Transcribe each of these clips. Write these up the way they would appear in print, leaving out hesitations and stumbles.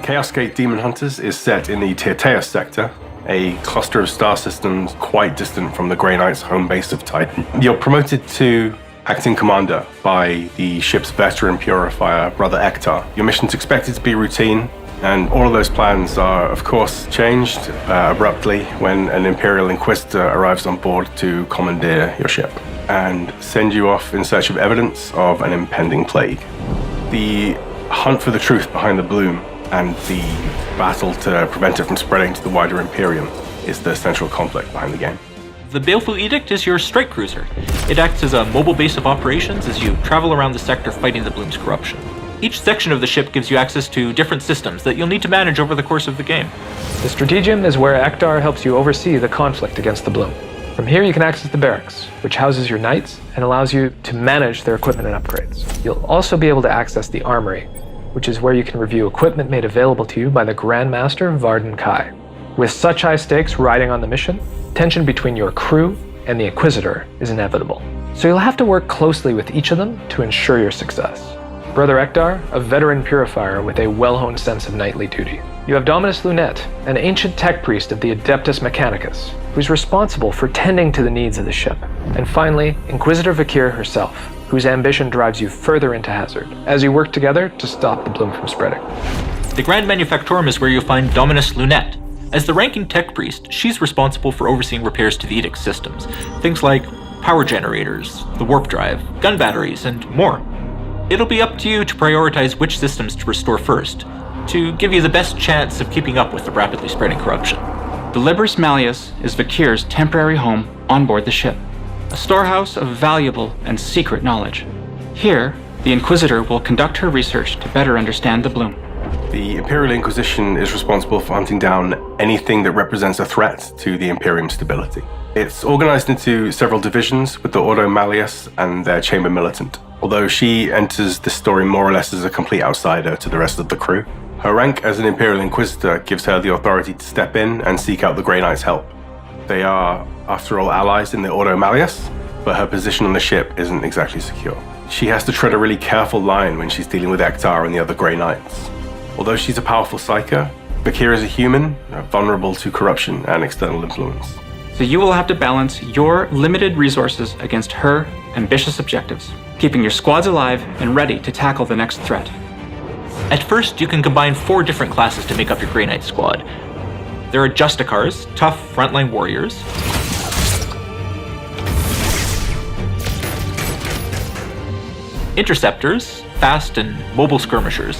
Chaos Gate Daemonhunters is set in the Tirtaeus sector, a cluster of star systems quite distant from the Grey Knight's home base of Titan. You're promoted to acting commander by the ship's veteran purifier, Brother Ektar. Your mission's expected to be routine, and all of those plans are, of course, changed abruptly when an Imperial Inquisitor arrives on board to commandeer your ship and send you off in search of evidence of an impending plague. The hunt for the truth behind the bloom and the battle to prevent it from spreading to the wider Imperium is the central conflict behind the game. The Baleful Edict is your strike cruiser. It acts as a mobile base of operations as you travel around the sector fighting the bloom's corruption. Each section of the ship gives you access to different systems that you'll need to manage over the course of the game. The Strategium is where Ektar helps you oversee the conflict against the bloom. From here you can access the barracks, which houses your knights and allows you to manage their equipment and upgrades. You'll also be able to access the armory, which is where you can review equipment made available to you by the Grand Master Varden Kai. With such high stakes riding on the mission, tension between your crew and the Inquisitor is inevitable. So you'll have to work closely with each of them to ensure your success. Brother Ektar, a veteran purifier with a well-honed sense of knightly duty. You have Dominus Lunette, an ancient tech priest of the Adeptus Mechanicus, who's responsible for tending to the needs of the ship. And finally, Inquisitor Vakir herself, whose ambition drives you further into hazard, as you work together to stop the bloom from spreading. The Grand Manufactorium is where you'll find Dominus Lunette. As the ranking tech priest, she's responsible for overseeing repairs to the Edict systems, things like power generators, the warp drive, gun batteries, and more. It'll be up to you to prioritize which systems to restore first, to give you the best chance of keeping up with the rapidly spreading corruption. The Librus Malleus is Vakir's temporary home on board the ship, a storehouse of valuable and secret knowledge. Here, the Inquisitor will conduct her research to better understand the bloom. The Imperial Inquisition is responsible for hunting down anything that represents a threat to the Imperium's stability. It's organized into several divisions, with the Ordo Malleus and their Chamber Militant, although she enters the story more or less as a complete outsider to the rest of the crew. Her rank as an Imperial Inquisitor gives her the authority to step in and seek out the Grey Knight's help. They are, after all, allies in the Ordo Malleus, but her position on the ship isn't exactly secure. She has to tread a really careful line when she's dealing with Ektar and the other Grey Knights. Although she's a powerful psyker, Vakir is a human, vulnerable to corruption and external influence. So you will have to balance your limited resources against her ambitious objectives, keeping your squads alive and ready to tackle the next threat. At first, you can combine 4 different classes to make up your Grey Knight squad. There are Justicars, tough frontline warriors, Interceptors, fast and mobile skirmishers,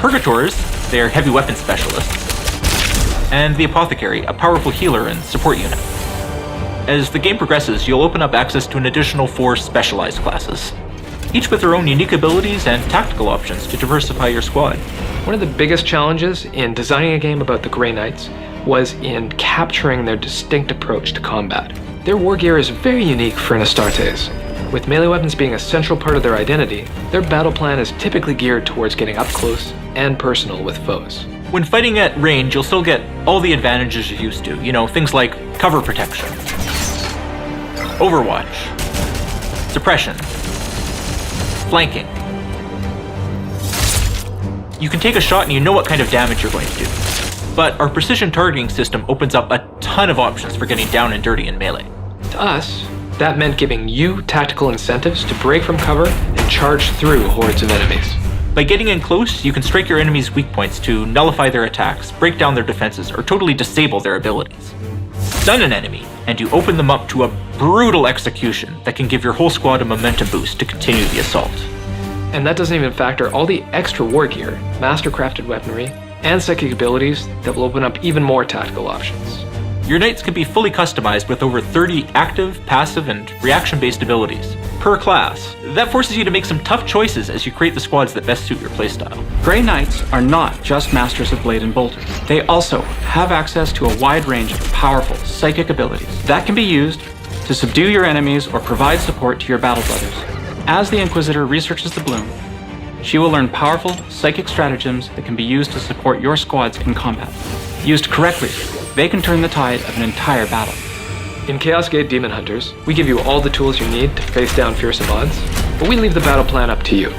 Purgators, they're heavy weapon specialists, and the Apothecary, a powerful healer and support unit. As the game progresses, you'll open up access to an additional 4 specialized classes, each with their own unique abilities and tactical options to diversify your squad. One of the biggest challenges in designing a game about the Grey Knights was in capturing their distinct approach to combat. Their war gear is very unique for an Astartes. With melee weapons being a central part of their identity, their battle plan is typically geared towards getting up close and personal with foes. When fighting at range, you'll still get all the advantages you're used to. You know, things like cover protection, overwatch, suppression, flanking. You can take a shot and you know what kind of damage you're going to do. But our precision targeting system opens up a ton of options for getting down and dirty in melee. To us, that meant giving you tactical incentives to break from cover and charge through hordes of enemies. By getting in close, you can strike your enemy's weak points to nullify their attacks, break down their defenses, or totally disable their abilities. Stun an enemy, and you open them up to a brutal execution that can give your whole squad a momentum boost to continue the assault. And that doesn't even factor all the extra war gear, master-crafted weaponry, and psychic abilities that will open up even more tactical options. Your knights can be fully customized with over 30 active, passive, and reaction-based abilities per class. That forces you to make some tough choices as you create the squads that best suit your playstyle. Grey Knights are not just masters of blade and bolter. They also have access to a wide range of powerful psychic abilities that can be used to subdue your enemies or provide support to your battle brothers. As the Inquisitor researches the bloom, she will learn powerful psychic stratagems that can be used to support your squads in combat. Used correctly, they can turn the tide of an entire battle. In Chaos Gate Daemonhunters, we give you all the tools you need to face down fearsome odds, but we leave the battle plan up to you.